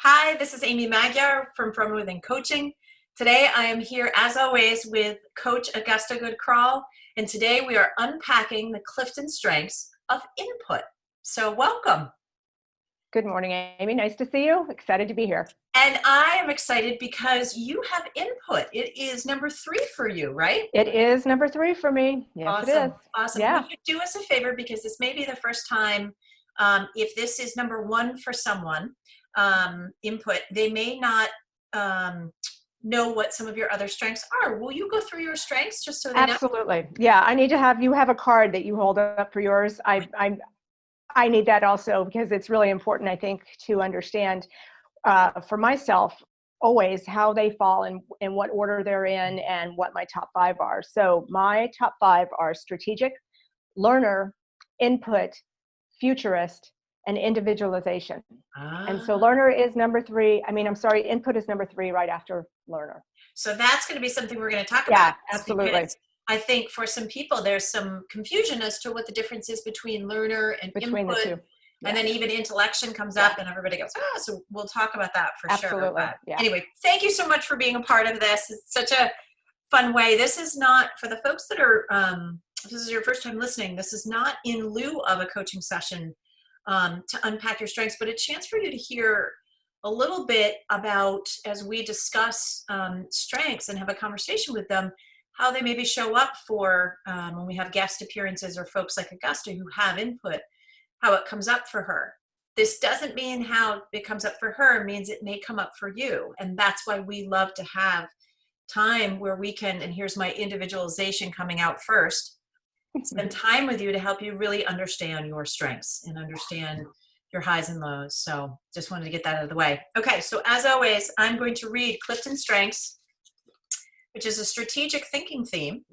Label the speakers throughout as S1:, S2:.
S1: Hi, this is Amy Magyar from FromWithin Coaching. Today I am here as always with Coach Augusta Krahl, and today we are unpacking the CliftonStrengths of input. So welcome.
S2: Good morning, Amy. Nice to see you. Excited to be here.
S1: And I am excited because you have input. It is number 3 for you, right?
S2: It is number 3 for me. Yes,
S1: Awesome.
S2: it is.
S1: Awesome.
S2: Yeah.
S1: Would you do us a favor, because this may be the first time, if this is number 1 for someone, input, they may not know what some of your other strengths are. Will you go through your strengths just so they know?
S2: Absolutely. Yeah, I need to have you have a card that you hold up for yours. I need that also because it's really important, I think, to understand for myself always how they fall and in what order they're in and what my top 5 are. So my top 5 are strategic, learner, input, futurist, and individualization. And so learner is number 3. Input is number 3 right after learner.
S1: So that's going to be something we're going to talk about.
S2: Absolutely.
S1: I think for some people, there's some confusion as to what the difference is between learner and
S2: between
S1: input.
S2: The two. Yeah.
S1: And then even intellection comes up and everybody goes, so we'll talk about that for
S2: Absolutely.
S1: sure. But
S2: yeah.
S1: Anyway, thank you so much for being a part of this. It's such a fun way. This is not, for the folks that are, if this is your first time listening, this is not in lieu of a coaching session to unpack your strengths, but a chance for you to hear a little bit about, as we discuss strengths and have a conversation with them, how they maybe show up for when we have guest appearances or folks like Augusta who have input, how it comes up for her. This doesn't mean how it comes up for her, it means it may come up for you. And that's why we love to have time where we can, and here's my individualization coming out first, spend time with you to help you really understand your strengths and understand your highs and lows. So just wanted to get that out of the way. Okay, so as always, I'm going to read CliftonStrengths, which is a strategic thinking theme.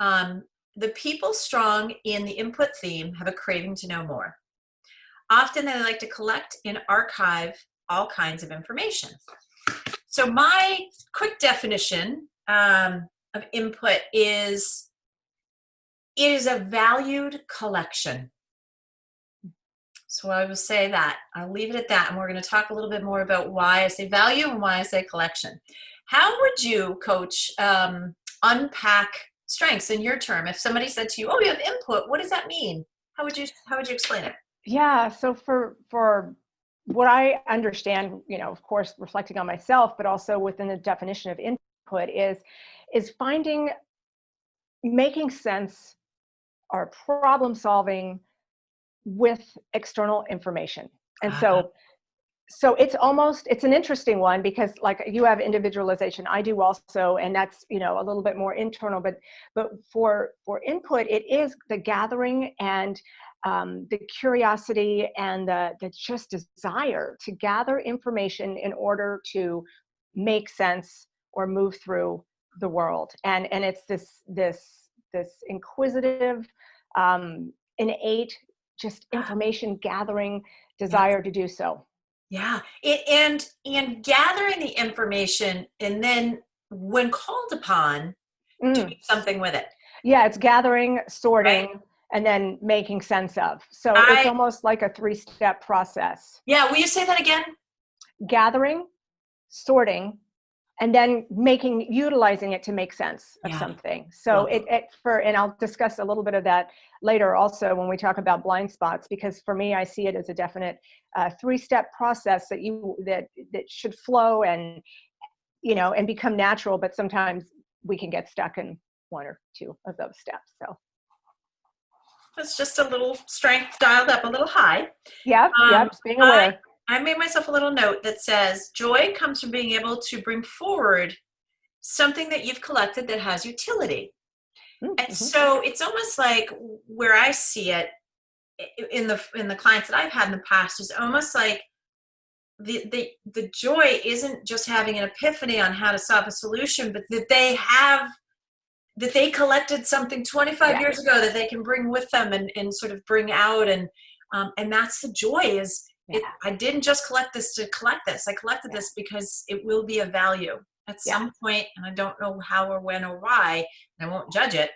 S1: The people strong in the input theme have a craving to know more. Often they like to collect and archive all kinds of information. So my quick definition of input is, it is a valued collection. So I will say that. I'll leave it at that, and we're going to talk a little bit more about why I say value and why I say collection. How would you, Coach, unpack strengths in your term? If somebody said to you, "Oh, you have input," what does that mean? How would you explain it?
S2: Yeah. So for what I understand, of course, reflecting on myself, but also within the definition of input is making sense or problem solving with external information. And so it's an interesting one because, like, you have individualization, I do also, and that's a little bit more internal. But for input, it is the gathering and the curiosity and the just desire to gather information in order to make sense or move through the world. And it's this inquisitive, innate, just information gathering desire to do so.
S1: Yeah, and gathering the information, and then when called upon, doing something with it.
S2: Yeah, it's gathering, sorting,
S1: right?
S2: And then making sense of. So it's almost like a 3-step process.
S1: Yeah, will you say that again?
S2: Gathering, sorting, and then utilizing it to make sense of something. So and I'll discuss a little bit of that later also when we talk about blind spots, because for me, I see it as a definite 3-step process that should flow and become natural, but sometimes we can get stuck in 1 or 2 of those steps. So
S1: it's just a little strength dialed up a little high.
S2: Yep, just being aware.
S1: I made myself a little note that says, joy comes from being able to bring forward something that you've collected that has utility. And so it's almost like, where I see it in the clients that I've had in the past, is almost like the joy isn't just having an epiphany on how to solve a solution, but that they collected something 25 years ago that they can bring with them and sort of bring out. And that's the joy is, I didn't just collect this to collect this. I collected this because it will be of value at some point, and I don't know how or when or why, and I won't judge it.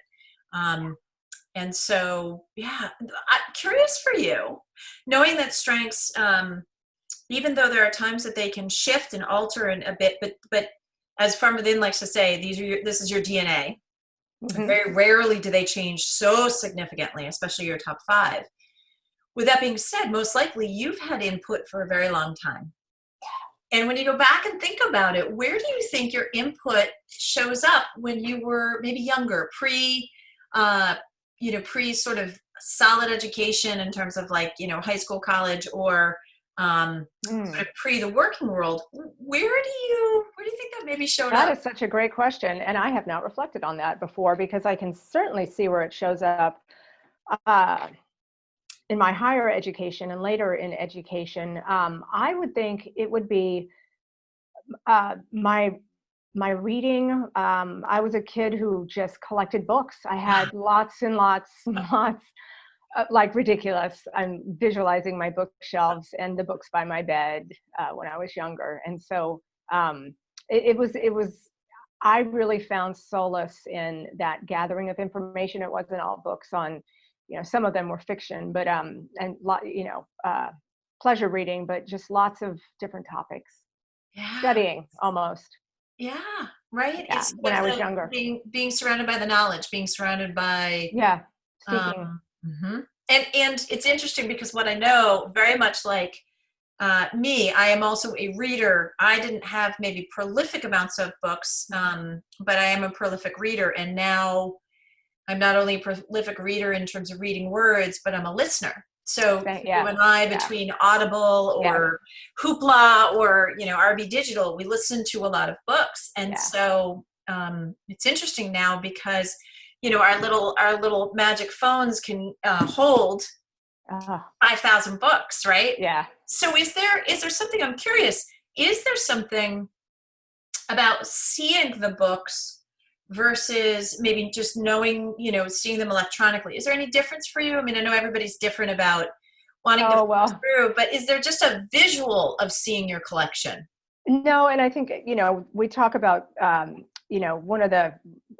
S1: And so, I'm curious for you, knowing that strengths, even though there are times that they can shift and alter in a bit, but as FromWithin likes to say, this is your DNA.
S2: Mhm.
S1: Very rarely do they change so significantly, especially your top 5. With that being said, most likely you've had input for a very long time. And when you go back and think about it, where do you think your input shows up when you were maybe younger, pre sort of solid education in terms of like, high school, college, or sort of pre the working world? Where do you think that maybe showed up?
S2: That is such a great question. And I have not reflected on that before, because I can certainly see where it shows up in my higher education and later in education. I would think it would be my reading. I was a kid who just collected books. I had lots and lots and lots, like ridiculous. I'm visualizing my bookshelves and the books by my bed when I was younger. And so it was, I really found solace in that gathering of information. It wasn't all books on, some of them were fiction, but pleasure reading, but just lots of different topics.
S1: Yeah.
S2: Studying almost.
S1: Yeah, right.
S2: Yeah,
S1: It's
S2: when I was younger.
S1: being surrounded by the knowledge, being surrounded by
S2: seeking.
S1: And it's interesting because what I know, very much like me, I am also a reader. I didn't have maybe prolific amounts of books, but I am a prolific reader. And now I'm not only a prolific reader in terms of reading words, but I'm a listener. So you and I, between Audible or Hoopla or, RB Digital, we listen to a lot of books. And so it's interesting now because, our little magic phones can hold 5,000 books, right?
S2: Yeah.
S1: So is there something, I'm curious, is there something about seeing the books versus maybe just knowing, seeing them electronically? Is there any difference for you? I mean, I know everybody's different about wanting to go through, but is there just a visual of seeing your collection?
S2: No, and I think, we talk about, one of the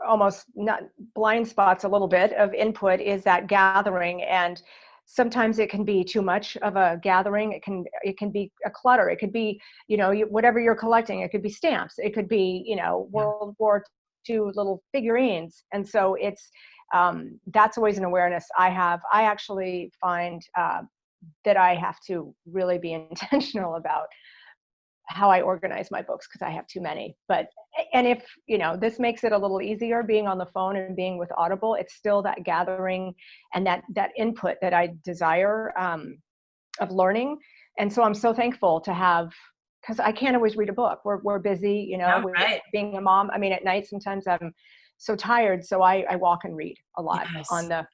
S2: almost not blind spots a little bit of input is that gathering. And sometimes it can be too much of a gathering. It can be a clutter. It could be, whatever you're collecting. It could be stamps. It could be, World War II little figurines. And so it's, that's always an awareness I have. I actually find that I have to really be intentional about how I organize my books because I have too many. And if, this makes it a little easier being on the phone and being with Audible, it's still that gathering and that input that I desire of learning. And so I'm so thankful to have, because I can't always read a book. We're busy, being a mom. I mean, at night, sometimes I'm so tired. So I walk and read a lot on the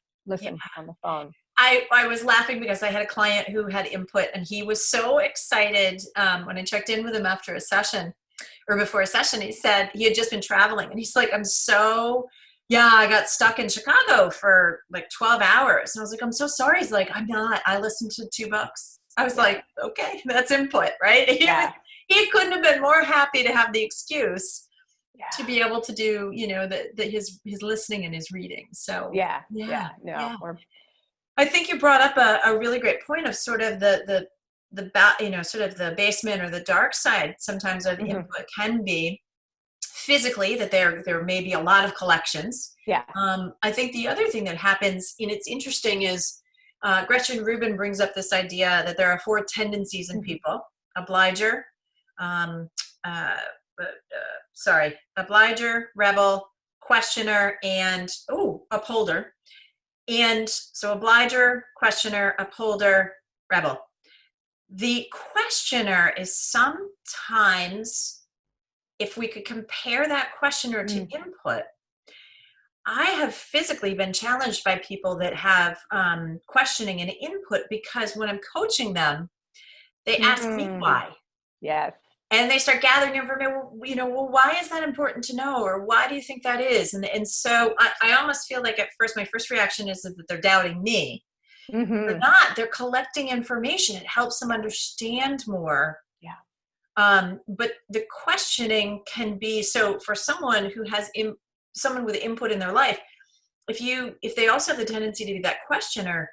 S2: phone.
S1: I was laughing because I had a client who had input and he was so excited when I checked in with him after a session or before a session. He said he had just been traveling and he's like, I got stuck in Chicago for like 12 hours. And I was like, I'm so sorry. He's like, I'm not. I listened to 2 books. I was like, okay, that's input, right? He couldn't have been more happy to have the excuse to be able to do, his listening and his reading. So I think you brought up a really great point of sort of the sort of the basement or the dark side sometimes of input can be physically that there may be a lot of collections. I think the other thing that happens, and it's interesting, is Gretchen Rubin brings up this idea that there are 4 tendencies in people: obliger, rebel, questioner, and upholder. And so obliger, questioner, upholder, rebel. The questioner is sometimes, if we could compare that questioner to input, I have physically been challenged by people that have questioning and input because when I'm coaching them, they ask me why.
S2: Yes.
S1: And they start gathering information, why is that important to know? Or why do you think that is? And so I almost feel like at first, my first reaction is that they're doubting me. They're not. They're collecting information. It helps them understand more. But the questioning can be, so for someone who has someone with input in their life, if they also have the tendency to be that questioner,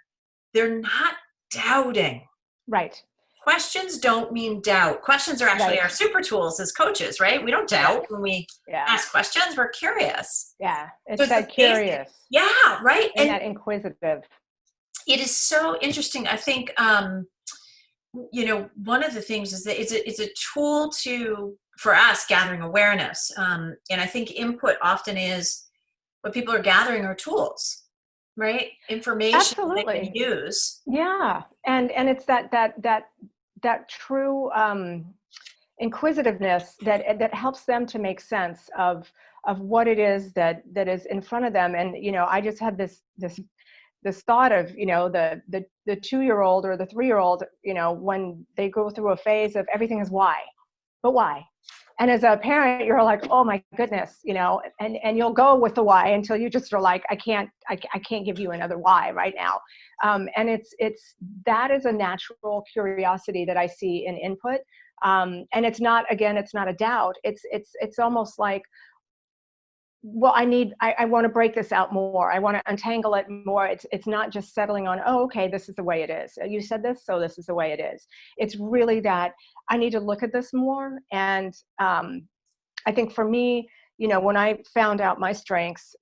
S1: they're not doubting.
S2: Right.
S1: questions don't mean doubt. Questions are actually
S2: Right.
S1: our super tools as coaches, right? We don't doubt when we ask questions. We're curious.
S2: Yeah.
S1: So
S2: It's
S1: it's the
S2: that
S1: basic.
S2: curious
S1: Yeah, right.
S2: and that inquisitive.
S1: It is so interesting. I think, one of the things is that it's a tool for us gathering awareness. And I think input often is what people are gathering are tools, right? Information that they can
S2: Absolutely.
S1: use.
S2: Yeah. And it's that true inquisitiveness that helps them to make sense of what it is that is in front of them. And I just had this thought of the 2-year-old or the 3-year-old, when they go through a phase of everything is why, but why. And as a parent, you're like, oh my goodness, and you'll go with the why until you just are like, I can't give you another why right now. And that is a natural curiosity that I see in input. And it's not a doubt. It's almost like, well, I want to break this out more. I want to untangle it more. It's not just settling on, oh, okay, this is the way it is. You said this, so this is the way it is. It's really that I need to look at this more. And I think for me, when I found out my strengths,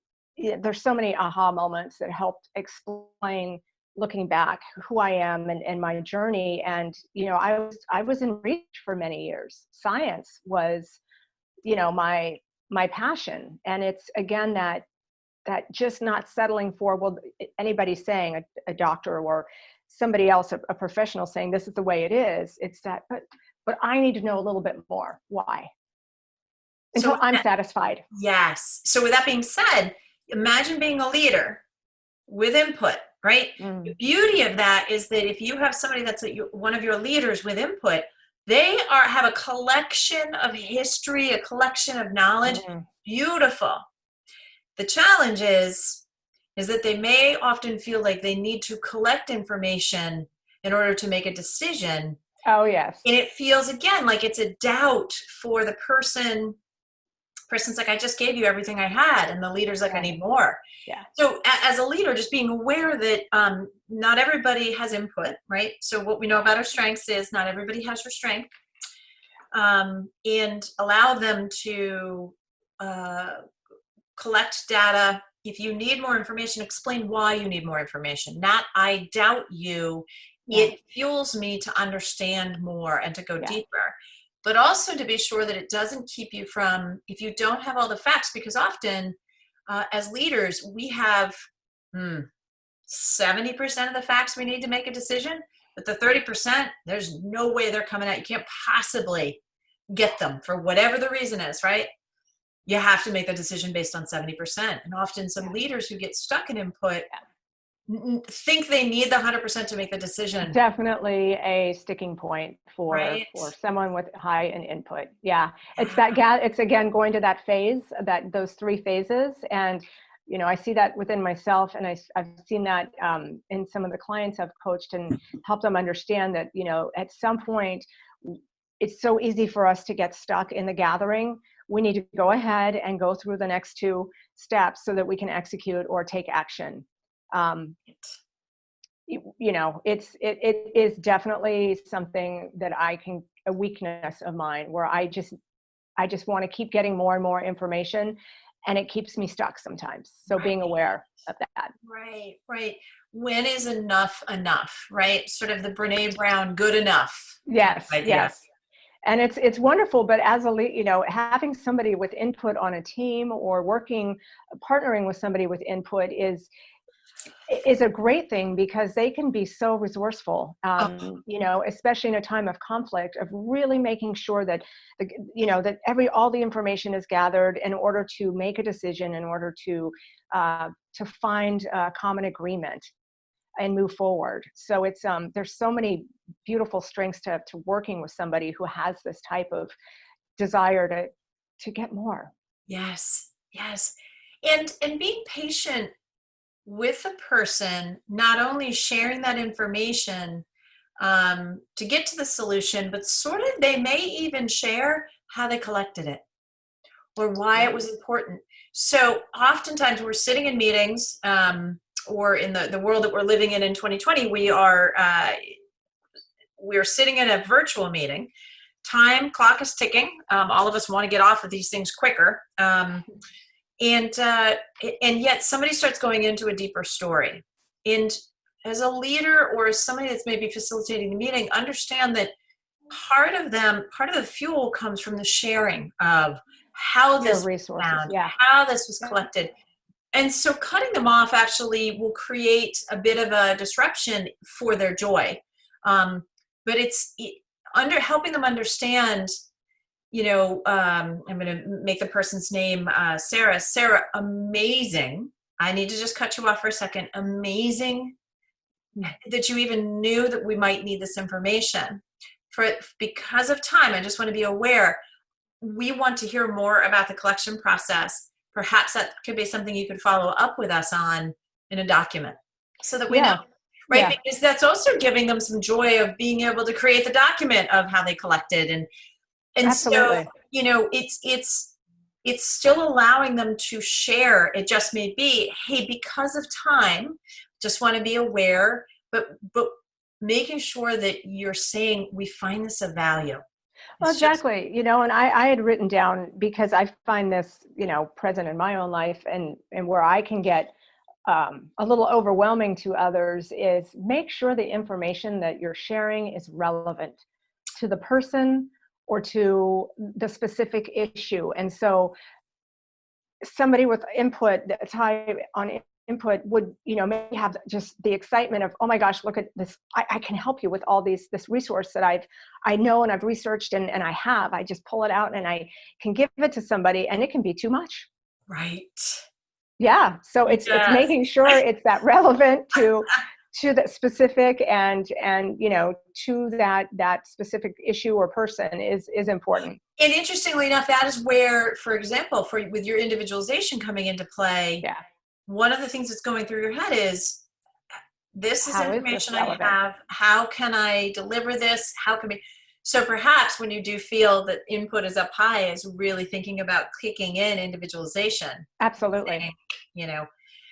S2: there's so many aha moments that helped explain, looking back, who I am and my journey. And I was in reach for many years. Science was, my passion. And it's again that just not settling for, well, anybody saying, a doctor or somebody else, a professional saying this is the way it is. It's that, but I need to know a little bit more. Why? Until I'm satisfied.
S1: Yes. So with that being said, imagine being a leader with input, right? The beauty of that is that if you have somebody that's one of your leaders with input, they have a collection of history, a collection of knowledge. Beautiful. The challenge is that they may often feel like they need to collect information in order to make a decision.
S2: Oh, yes.
S1: And it feels, again, like it's a doubt for the person's like, I just gave you everything I had. And the leader's like, I need more.
S2: Yeah.
S1: So as a leader, just being aware that not everybody has input, right? So what we know about our strengths is not everybody has your strength, and allow them to collect data. If you need more information, explain why you need more information. Not, I doubt you. Yeah. It fuels me to understand more and to go deeper. But also to be sure that it doesn't keep you from, if you don't have all the facts, because often as leaders, we have 70% of the facts we need to make a decision, but the 30%, there's no way they're coming out. You can't possibly get them for whatever the reason is, right? You have to make the decision based on 70%. And often some leaders who get stuck in input think they need the 100% to make the decision.
S2: Definitely a sticking point for someone with high in input. Yeah. It's it's again going to that phase, those 3 phases. And I see that within myself, and I've seen that in some of the clients I've coached and helped them understand that at some point it's so easy for us to get stuck in the gathering. We need to go ahead and go through the next 2 steps so that we can execute or take action. It is definitely something that a weakness of mine, where I just want to keep getting more and more information, and it keeps me stuck sometimes. So being aware of that.
S1: Right. When is enough, right? Sort of the Brene Brown good enough.
S2: Yes. And it's wonderful, but as having somebody with input on a team or partnering with somebody with input is a great thing, because they can be so resourceful, especially in a time of conflict, of really making sure that all the information is gathered in order to make a decision, in order to find a common agreement and move forward. So it's there's so many beautiful strengths to working with somebody who has this type of desire to get more.
S1: Yes. And being patient with a person, not only sharing that information to get to the solution, but sort of they may even share how they collected it or why it was important. So oftentimes we're sitting in meetings, or in the world that we're living in 2020, we're sitting in a virtual meeting. Time clock is ticking. All of us want to get off of these things quicker. And yet somebody starts going into a deeper story. And as a leader or as somebody that's maybe facilitating the meeting, understand that part of the fuel comes from the sharing of how this was found, how this was collected. And so cutting them off actually will create a bit of a disruption for their joy. But it's helping them understand, I'm going to make the person's name Sarah. Sarah, amazing. I need to just cut you off for a second. Amazing that you even knew that we might need this information. Because of time, I just want to be aware. We want to hear more about the collection process. Perhaps that could be something you could follow up with us on in a document so that we know, right? Yeah. Because that's also giving them some joy of being able to create the document of how they collected. And
S2: Absolutely.
S1: So, it's still allowing them to share. It just may be, hey, because of time, just want to be aware, but making sure that you're saying we find this of value.
S2: Well, exactly. And I had written down, because I find this, present in my own life and where I can get a little overwhelming to others, is make sure the information that you're sharing is relevant to the person or to the specific issue. And so somebody with input, that's high on input, would maybe have just the excitement of, oh my gosh, look at this, I can help you with all this resource that I know and I've researched and I just pull it out and I can give it to somebody, and it can be too much.
S1: Right.
S2: Yeah. So it's making sure it's that relevant to that specific and to that specific issue or person is important.
S1: And interestingly enough, that is where, for example, with your individualization coming into play, one of the things that's going through your head is, this is information I have. How can I deliver this? So perhaps when you do feel that input is up high, is really thinking about kicking in individualization.
S2: Absolutely.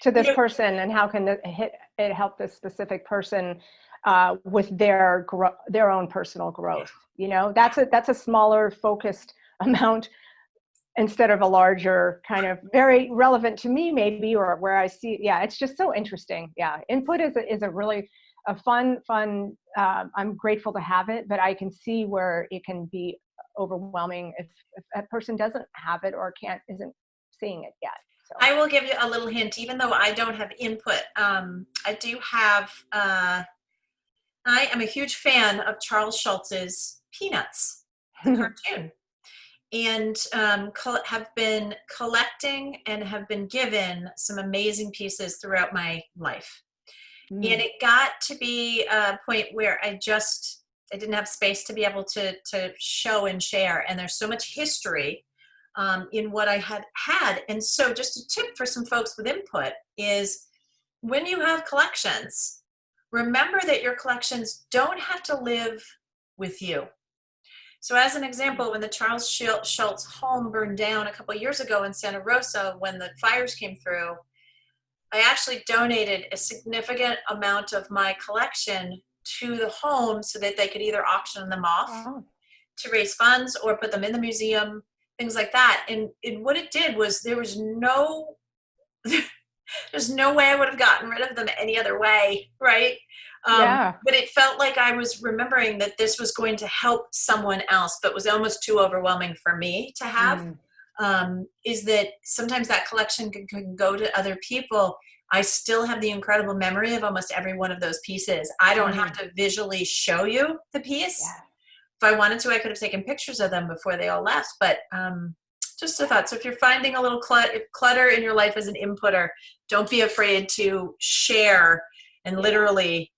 S1: To
S2: this person, and how can it help this specific person with their own personal growth? That's a smaller focused amount instead of a larger kind of very relevant to me maybe, or where I see. It's just so interesting. Input is a really a fun I'm grateful to have it, but I can see where it can be overwhelming if a person doesn't have it or isn't seeing it yet. So
S1: I will give you a little hint. Even though I don't have input, I do have I am a huge fan of Charles Schulz's Peanuts, the cartoon. And have been collecting and have been given some amazing pieces throughout my life. And it got to be a point where I didn't have space to be able to show and share. And there's so much history in what I had. And so just a tip for some folks with input is, when you have collections, remember that your collections don't have to live with you. So as an example, when the Charles Schulz home burned down a couple of years ago in Santa Rosa, when the fires came through, I actually donated a significant amount of my collection to the home so that they could either auction them off to raise funds or put them in the museum, things like that. And what it did was, there's no way I would have gotten rid of them any other way, right? But it felt like I was remembering that this was going to help someone else, but was almost too overwhelming for me to have. Is that sometimes that collection can go to other people. I still have the incredible memory of almost every one of those pieces. I don't have to visually show you the piece. If I wanted to, I could have taken pictures of them before they all left. But just a thought. So if you're finding a little clutter in your life as an inputter, don't be afraid to share and literally,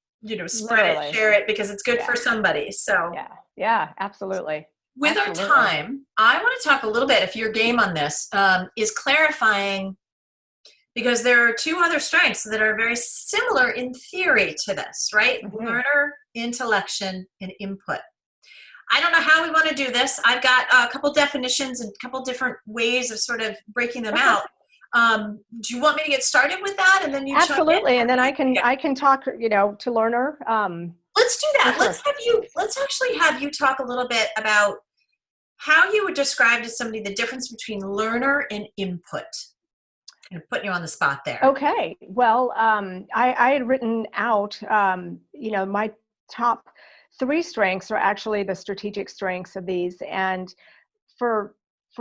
S1: spread it, share it, because it's good for somebody. So
S2: absolutely.
S1: With our time, I want to talk a little bit, if you're game on this, is clarifying, because there are two other strengths that are very similar in theory to this, right? Learner, intellection, and input. I don't know how we want to do this. I've got a couple definitions and a couple different ways of sort of breaking them out. Do you want me to get started with that, and then you
S2: absolutely, and then I can talk, to learner.
S1: Let's do that.
S2: For sure.
S1: Let's actually have you talk a little bit about how you would describe to somebody the difference between learner and input. Kind of putting you on the spot there.
S2: Okay. Well, I had written out, my top 3 strengths are actually the strategic strengths of these. And for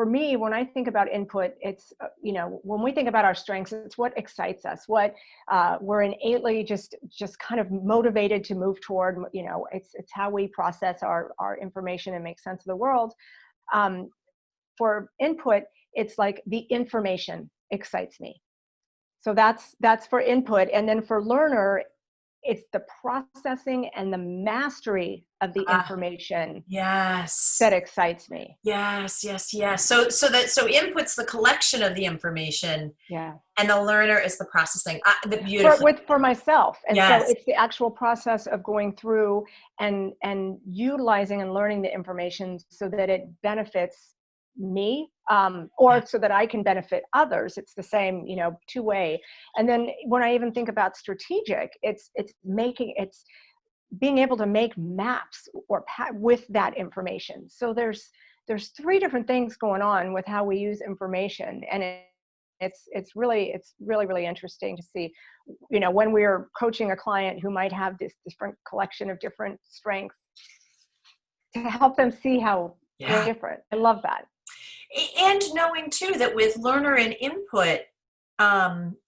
S2: me, when I think about input, it's, when we think about our strengths, it's what excites us, what we're innately just kind of motivated to move toward. It's how we process our information and make sense of the world. For input, it's like the information excites me. So that's for input. And then for learner, it's the processing and the mastery of the information
S1: Yes.
S2: that excites me.
S1: Yes. So input's the collection of the information.
S2: Yeah.
S1: And the learner is the processing.
S2: For myself. And
S1: yes.
S2: So it's the actual process of going through and utilizing and learning the information so that it benefits me, or so that I can benefit others. It's the same, two-way. And then when I even think about strategic, it's being able to make maps with that information. So there's 3 different things going on with how we use information, and it's really interesting to see, when we're coaching a client who might have this different collection of different strengths, to help them see how different. I love that.
S1: And knowing too that with learner and input,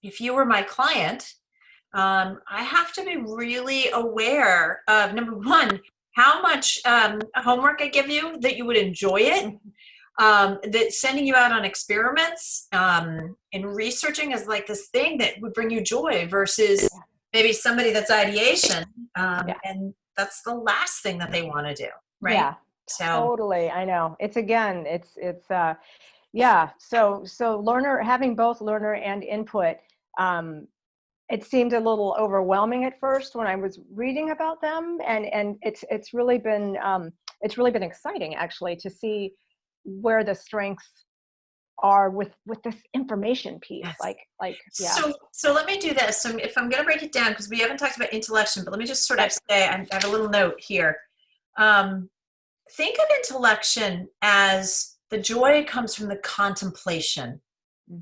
S1: if you were my client, I have to be really aware of, number one, how much homework I give you, that you would enjoy it, that sending you out on experiments and researching is like this thing that would bring you joy versus maybe somebody that's ideation. And that's the last thing that they want to do. Right.
S2: Yeah. So totally. I know. So learner, having both learner and input, it seemed a little overwhelming at first when I was reading about them. And it's really been exciting actually to see where the strengths are with this information piece.
S1: Yes. So let me do this. So if I'm going to break it down, because we haven't talked about intellection, but let me just sort of say, I have a little note here. Think of intellection as the joy comes from the contemplation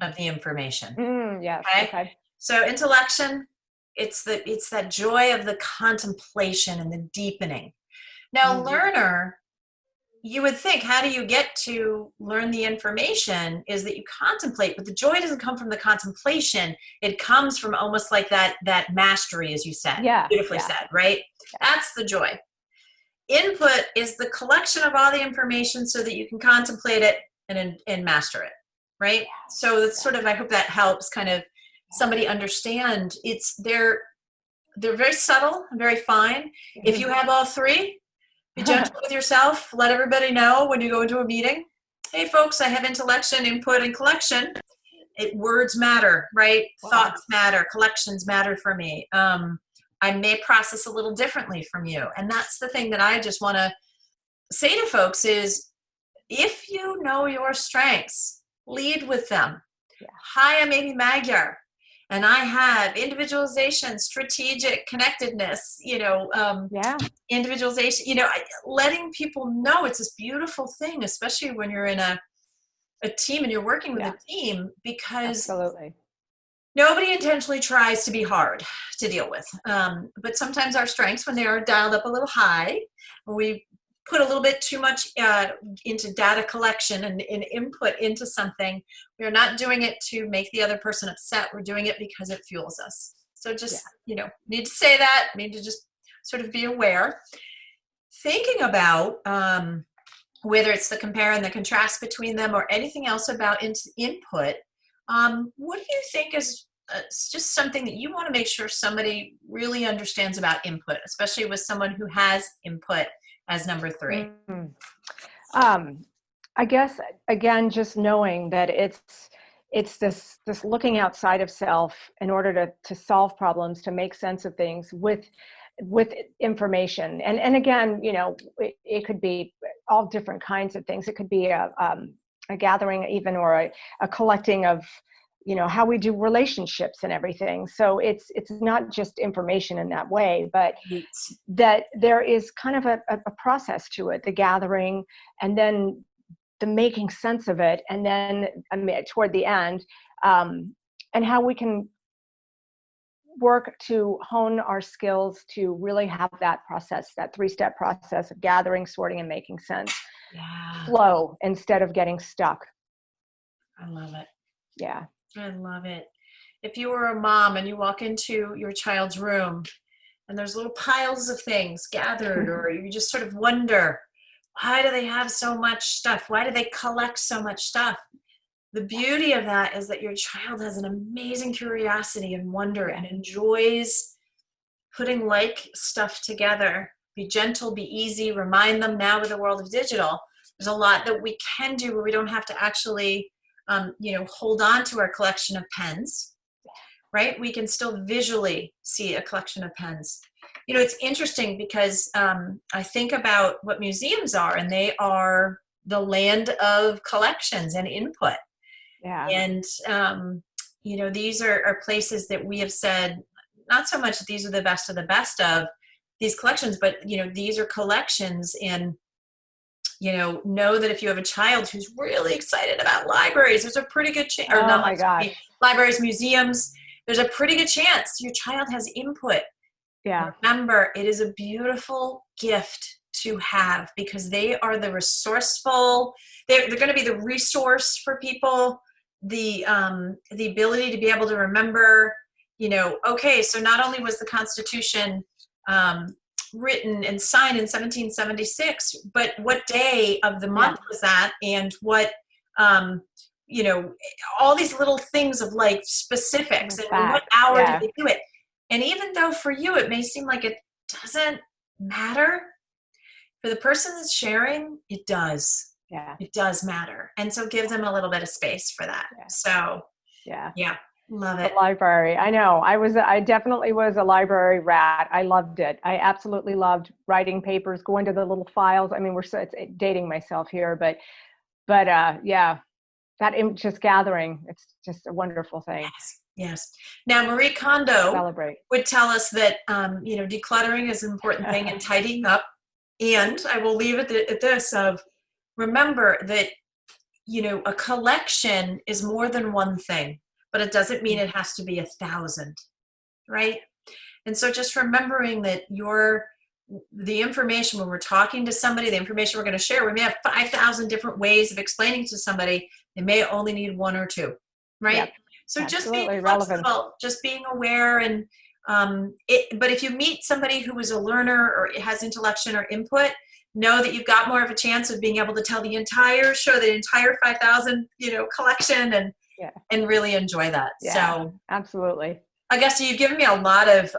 S1: of the information.
S2: Yes. Okay.
S1: So intellection, it's that joy of the contemplation and the deepening. Now, learner, you would think, how do you get to learn the information is that you contemplate, but the joy doesn't come from the contemplation. It comes from almost like that
S2: mastery,
S1: as you said, beautifully said, right? That's the joy. Input is the collection of all the information so that you can contemplate it and master it, right? So it's sort of, I hope that helps kind of somebody understand. They're very subtle and very fine. If you have all 3, be gentle with yourself. Let everybody know when you go into a meeting. Hey, folks, I have intellection, input, and collection. Words matter, right? Wow. Thoughts matter. Collections matter for me. I may process a little differently from you. And that's the thing that I just want to say to folks is, if you know your strengths, lead with them. Yeah. Hi, I'm Amy Magyar, and I have individualization, strategic connectedness, individualization, letting people know it's this beautiful thing, especially when you're in a team and you're working with a team, because absolutely. Nobody intentionally tries to be hard to deal with. But sometimes our strengths, when they are dialed up a little high, we put a little bit too much into data collection and input into something. We're not doing it to make the other person upset. We're doing it because it fuels us. So just, need to say that, need to just sort of be aware. Thinking about whether it's the compare and the contrast between them or anything else about input, what do you think is just something that you want to make sure somebody really understands about input, especially with someone who has input as number 3?
S2: I guess, again, just knowing that it's this looking outside of self in order to solve problems, to make sense of things with information. And again, it could be all different kinds of things. It could be a gathering even, or a collecting of how we do relationships and everything. So it's not just information in that way, but that there is kind of a process to it, the gathering, and then the making sense of it, and then toward the end, and how we can work to hone our skills to really have that process, that 3-step process of gathering, sorting, and making sense flow instead of getting stuck.
S1: I love it.
S2: Yeah.
S1: I love it. If you were a mom and you walk into your child's room and there's little piles of things gathered, or you just sort of wonder, why do they have so much stuff? Why do they collect so much stuff? The beauty of that is that your child has an amazing curiosity and wonder and enjoys putting like stuff together. Be gentle, be easy, remind them now with the world of digital. There's a lot that we can do where we don't have to actually hold on to our collection of pens, right? We can still visually see a collection of pens. It's interesting because I think about what museums are, and they are the land of collections and input.
S2: Yeah.
S1: And, these are places that we have said, not so much that these are the best of these collections, but, these are collections, and know that if you have a child who's really excited about libraries, there's a pretty good chance, or not,
S2: my gosh,
S1: libraries, museums, there's a pretty good chance your child has input.
S2: Yeah.
S1: Remember, it is a beautiful gift to have, because they are the resourceful, they're going to be the resource for people, the ability to be able to remember, okay, so not only was the Constitution written and signed in 1776, but what day of the month was that, and what all these little things of like specifics, and what hour did they do it. And even though for you it may seem like it doesn't matter, for the person that's sharing, it does. It does matter. And so give them a little bit of space for that. So love it.
S2: The library. I know. I definitely was a library rat. I loved it. I absolutely loved writing papers, going to the little files. I mean, it's dating myself here, but that just gathering, it's just a wonderful thing.
S1: Yes. Now, Marie Kondo would tell us that, decluttering is an important thing, and tidying up. And I will leave it at this of, remember that, a collection is more than one thing, but it doesn't mean it has to be 1,000, right? And so just remembering that the information, when we're talking to somebody, the information we're going to share, we may have 5,000 different ways of explaining to somebody. They may only need 1 or 2, right? Yep. So just being flexible, just being aware, and but if you meet somebody who is a learner or has intellection or input, know that you've got more of a chance of being able to tell the entire 5,000 collection, and really enjoy that. So
S2: absolutely.
S1: Augusta, you've given me a lot of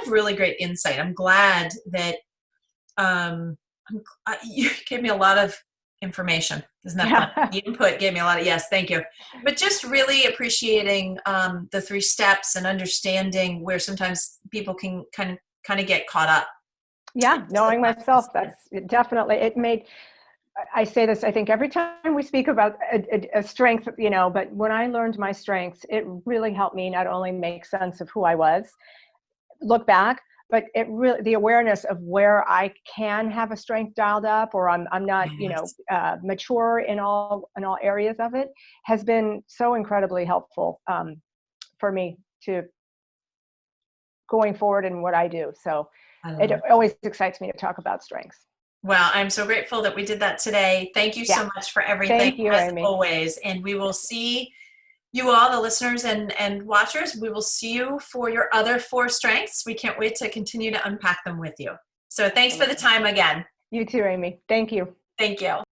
S1: really great insight. I'm glad that you gave me a lot of information. Isn't that fun? The input gave me a lot of, yes, thank you. But just really appreciating the 3 steps and understanding where sometimes people can kind of get caught up.
S2: Yeah, knowing myself, that's definitely, it made, I say this, I think every time we speak about a strength, but when I learned my strengths, it really helped me not only make sense of who I was, look back, but it really, the awareness of where I can have a strength dialed up, or I'm not, mature in all areas of it, has been so incredibly helpful for me to going forward in what I do. So it always excites me to talk about strengths.
S1: Well, I'm so grateful that we did that today. Thank you so much for everything,
S2: Thank you,
S1: as
S2: Amy.
S1: always. And we will see you all, the listeners and watchers. We will see you for your other 4 strengths. We can't wait to continue to unpack them with you. So thanks for the time again.
S2: You too, Amy. Thank you.
S1: Thank you.